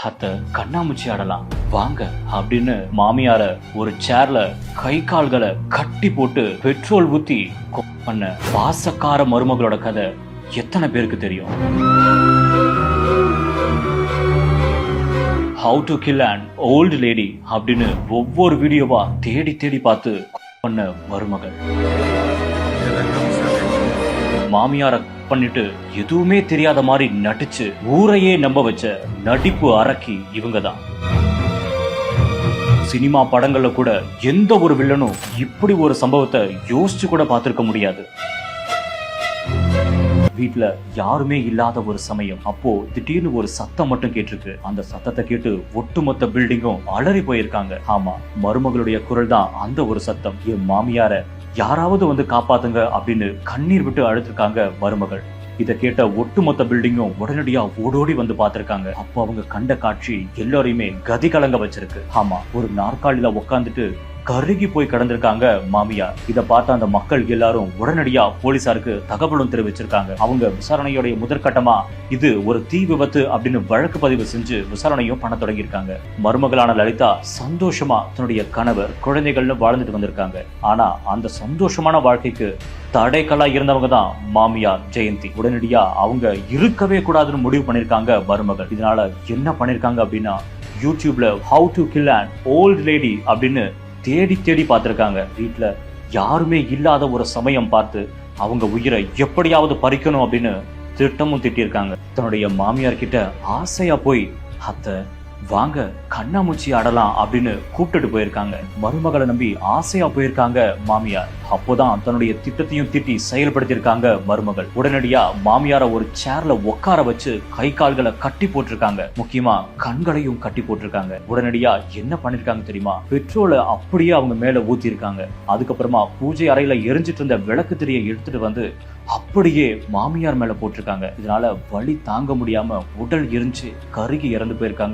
அத்தை கண்ணாமூச்சி ஆடலாம் வாங்க அப்படின்னு மாமியார ஒரு சேர்ல கை கால்களை கட்டி போட்டு பெட்ரோல் ஊத்தி பண்ண பாசக்கார மருமகளோட கதை எத்தனை பேருக்கு தெரியும்? How to kill an old lady அப்படின்னு ஒவ்வொரு வீடியோவா தேடி தேடி பார்த்து பண்ண மருமகள். மாமியார பண்ணிட்டு எதுவுமே தெரியாத மாதிரி நடிச்சு ஊரையே நம்ப வச்ச நடிப்பு அரக்கி இவங்க தான். சினிமா படங்கள்ல கூட எந்த ஒரு வில்லனும் இப்படி ஒரு சம்பவத்தை யோசிச்சு கூட பார்த்திருக்க முடியாது. வீட்டுல யாருமே இல்லாத ஒரு சமயம், அப்போ திடீர்னு ஒரு சத்தம் மட்டும் கேட்டிருக்கு. அந்த சத்தத்தை கேட்டு ஒட்டுமொத்த பில்டிங்கும் அலறி போயிருக்காங்க. ஆமா, மருமகளுடைய குரல் தான் அந்த ஒரு சத்தம். என் மாமியார யாராவது வந்து காப்பாத்துங்க அப்படின்னு கண்ணீர் விட்டு அழுத்திருக்காங்க மருமகள். இதை கேட்ட ஒட்டுமொத்த பில்டிங்கும் உடனடியா ஓடோடி வந்து பார்த்திருக்காங்க. அப்போ அவங்க கண்ட காட்சி எல்லாரையுமே கதி கலங்க வச்சிருக்கு. ஆமா, ஒரு நாற்காலியில உட்காந்துட்டு கருகி போய் கிடந்திருக்காங்க மாமியார். இதை பார்த்த அந்த மக்கள் எல்லாரும் உடனடியா போலீசாருக்கு தகவலும் தெரிவிச்சிருக்காங்க. அவங்க விசாரணையோடைய முதற்கட்டமா இது ஒரு தீ விபத்து அப்படின்னு வழக்கு பதிவு செஞ்சு விசாரணையும் பண்ண தொடங்கியிருக்காங்க. மருமகளான லலிதா சந்தோஷமா தன்னுடைய கணவர் குழந்தைகள்னு வாழ்ந்துட்டு வந்திருக்காங்க. ஆனா அந்த சந்தோஷமான வாழ்க்கைக்கு தடைக்கலா இருந்தவங்க தான் மாமியார் ஜெயந்தி. உடனடியா அவங்க இருக்கவே கூடாதுன்னு முடிவு பண்ணிருக்காங்க மருமகள். இதனால என்ன பண்ணிருக்காங்க அப்படின்னா, யூடியூப்ல how to kill an old lady அப்படின்னு தேடி தேடி பார்த்திருக்காங்க. வீட்டுல யாருமே இல்லாத ஒரு சமயம் பார்த்து அவங்க உயிரை எப்படியாவது பறிக்கணும் அப்படின்னு திட்டமும் திட்டிருக்காங்க. தன்னுடைய மாமியார் கிட்ட ஆசையா போய் அத்தை வாங்க கண்ணாமூச்சி ஆடலாம் அப்படின்னு கூப்பிட்டுட்டு போயிருக்காங்க. மருமகளை நம்பி ஆசையா போயிருக்காங்க மாமியார். அப்போதான் தன்னுடைய திட்டத்தையும் திட்டி செயல்படுத்தியிருக்காங்க மருமகள். உடனடியா மாமியார ஒரு சேர்ல உட்கார வச்சு கை கால்களை கட்டி போட்டிருக்காங்க. முக்கியமா கண்களையும் கட்டி போட்டிருக்காங்க. உடனடியா என்ன பண்ணிருக்காங்க தெரியுமா? பெட்ரோலை அப்படியே அவங்க மேல ஊத்தி இருக்காங்க. அதுக்கப்புறமா பூஜை அறையில எரிஞ்சிட்டு இருந்த விளக்கு திரியை எடுத்துட்டு வந்து அப்படியே மாமியார் மேல போட்டிருக்காங்க. இதனால வலி தாங்க முடியாம உடல் எரிஞ்சு கருகி இறந்து போயிருக்காங்க